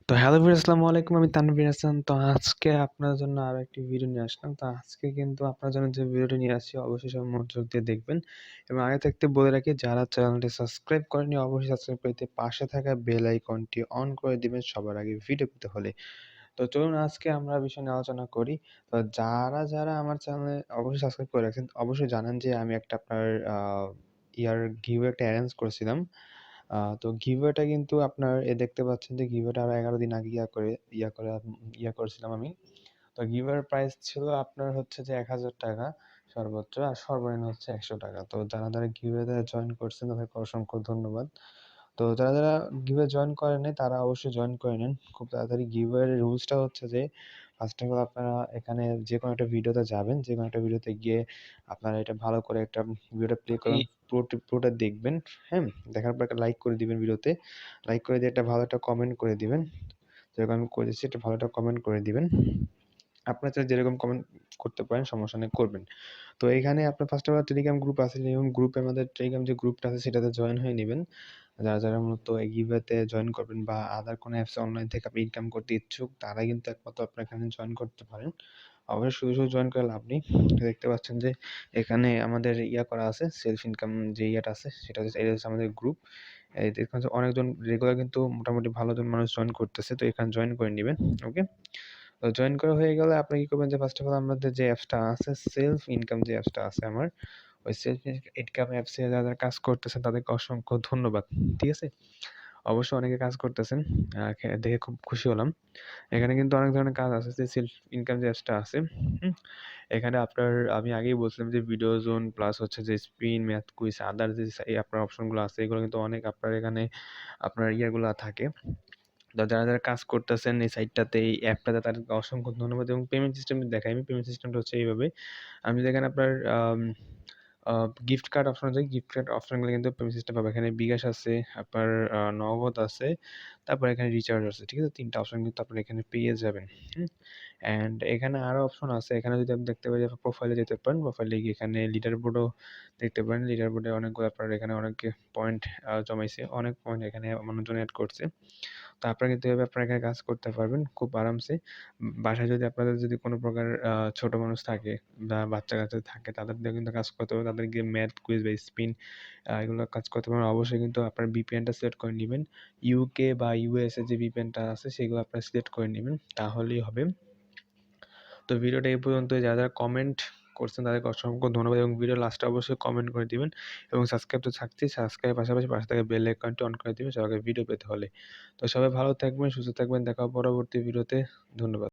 তো hello viewers, আসসালামু আলাইকুম। আমি তানভীর হাসান। তো আজকে আপনার জন্য আরো একটি ভিডিও নিয়ে আসলাম। তো আজকে কিন্তু আপনার জন্য যে ভিডিওটি নিয়ে আসছি অবশ্যই সবাই মনোযোগ দিয়ে দেখবেন। এবং আগে থাকতে বলে রাখি, যারা চ্যানেলটি সাবস্ক্রাইব করেনি অবশ্যই সাবস্ক্রাইব করে দিয়ে পাশে থাকা বেল আইকনটি অন করে দিবেন সবার আগে ভিডিও পেতে হলে। তো চলুন আজকে আমরা বিষয় নিয়ে আলোচনা করি। তো যারা আমার চ্যানেলে অবশ্যই সাবস্ক্রাইব করে রাখছেন অবশ্যই জানেন যে আমি একটা আপনার গিভওয়ে একটা অ্যারেঞ্জ করেছিলাম। তো গিভওয়েটা কিন্তু আপনার দেখতে পাচ্ছেন যে গিভওয়েটা আরো ১১ দিন আগে ইয়া করে ইয়া করেছিলাম আমি। তো গিভওয়ের প্রাইস ছিল আপনার হচ্ছে যে ৳১,০০০ সর্বোচ্চ, আর সর্বনিম্ন হচ্ছে ৳১০০। তো যারা গিভওয়েতে জয়েন করছেন তাদেরকে অসংখ্য ধন্যবাদ। তো যারা গিভওয়ে জয়েন করেন নাই তারা অবশ্যই জয়েন করে নেন। খুব তাড়াতাড়ি গিভওয়ের রুলসটা হচ্ছে যে ফার্স্ট অফ অল আপনারা এখানে যেকোনো একটা ভিডিওতে যাবেন। যেকোনো একটা ভিডিওতে গিয়ে আপনারা এটা ভালো করে একটা ভিডিওটা প্লে করবেন। পুরোটা দেখবেন। হ্যাঁ? দেখার পর একটা লাইক করে দিবেন ভিডিওতে। লাইক করে দিয়ে একটা ভালো একটা কমেন্ট করে দিবেন। যেরকম আমি করেছি একটা ভালো একটা কমেন্ট করে দিবেন। আপনার চাইলে যেরকম কমেন্ট করতে পারেন, সমস্যা নেই, করবেন। তো এখানে আপনার first of all Telegram group আছে, এবং গ্রুপে আমাদের টেলিগ্রাম যে গ্রুপটা আছে সেটাতে জয়েন হয়ে নিবেন। যারা মূলত এই গিভওয়েতে জয়েন করবেন বা আদার কোনো অ্যাপস অনলাইন থেকে আপনি ইনকাম করতে ইচ্ছুক, তারা কিন্তু একমাত্র আপনার এখানে জয়েন করতে পারেন। অবশ্যই শুধু জয়েন করে লাভ নেই। দেখতে পাচ্ছেন যে এখানে আমাদের করা আছে, সেলফ ইনকাম যে ইয়েটা আছে সেটা হচ্ছে, এটা হচ্ছে আমাদের গ্রুপ। এই দেখবেন যে অনেকজন রেগুলার কিন্তু মোটামুটি ভালোজন মানুষ জয়েন করতেছে। তো এখানে জয়েন করে নিবেন। ওকে? তো জয়েন করা হয়ে গেলে আপনি কি করবেন যে ফার্স্ট অফ অল আমাদের যে অ্যাপসটা আছে, সেলফ ইনকাম যে অ্যাপসটা আছে আমার, ওই সেলফ ইনকাম অ্যাপসে যারা কাজ করতেছেন তাদেরকে অসংখ্য ধন্যবাদ। ঠিক আছে? অবশ্যই অনেকে কাজ করতেছেন। দেখে খুব খুশি হলাম। এখানে কিন্তু অনেক ধরনের কাজ আছে, যে সেলফ ইনকাম যে অ্যাপসটা আছে। হুম? এখানে আপনার আমি আগেই বলছিলাম যে ভিডিও জোন প্লাস হচ্ছে যে স্পিন, ম্যাথ কুইজ, আদার যে আপনার অপশনগুলো আছে এগুলো কিন্তু অনেক আপনার এখানে আপনার ইয়েগুলা থাকে। যারা কাজ করতেছেন এই সাইটটাতে, এই অ্যাপটাতে, তাদেরকে অসংখ্য ধন্যবাদ। এবং পেমেন্ট সিস্টেম দেখাই আমি। পেমেন্ট সিস্টেমটা হচ্ছে এইভাবে। আমি যদি এখানে আপনার আ গিফট কার্ড অপশনে যাই, গিফট কার্ড অপশনে গেলে কিন্তু পেমেন্ট সিস্টেম পাবেন। এখানে বিকাশ আছে, আপনার নগদ আছে, তারপর এখানে রিচার্জ আছে। ঠিক আছে? ৩ টা অপশন কিন্তু আপনারা এখানে পেয়ে যাবেন। হুম? অ্যান্ড এখানে আরো অপশন আছে। এখানে যদি আপনি দেখতে পারেন যে প্রোফাইলে যেতে পারেন। প্রোফাইলে গিয়ে এখানে লিডার বোর্ডও দেখতে পারেন। লিডার বোর্ডে অনেকগুলো আপনার এখানে অনেকে পয়েন্ট জমাইছে। অনেক পয়েন্ট এখানে মানুষজন এড করছে। তো আপনারা কিন্তু এভাবে আপনারা এখানে কাজ করতে পারবেন খুব আরামসে। বাসায় যদি আপনাদের যদি কোনো প্রকার ছোট মানুষ থাকে বা বাচ্চা-কাচ্চা থাকে, তাদের দিয়ে কিন্তু কাজ করতে পারবেন। তাদেরকে ম্যাথ, কুইজ বা স্পিন এগুলো কাজ করতে পারবেন। অবশ্যই কিন্তু আপনার VPN-টা সিলেক্ট করে নিবেন। UK বা US এর যে VPN-টা আছে সেগুলো আপনারা সিলেক্ট করে নিবেন। তাহলেই হবে। তো ভিডিওটা এই পর্যন্তই। যারা কমেন্ট করছেন তাদেরকে অসংখ্য ধন্যবাদ, এবং ভিডিওর লাস্টে অবশ্যই কমেন্ট করে দিবেন, এবং সাবস্ক্রাইব তো থাকছেই, সাবস্ক্রাইবের পাশাপাশি পাশে থাকা বেল আইকনটি অন করে দিবেন সবার আগে ভিডিও পেতে হলে। তো সবাই ভালো থাকবেন, সুস্থ থাকবেন। দেখা হবে পরবর্তী ভিডিওতে। ধন্যবাদ।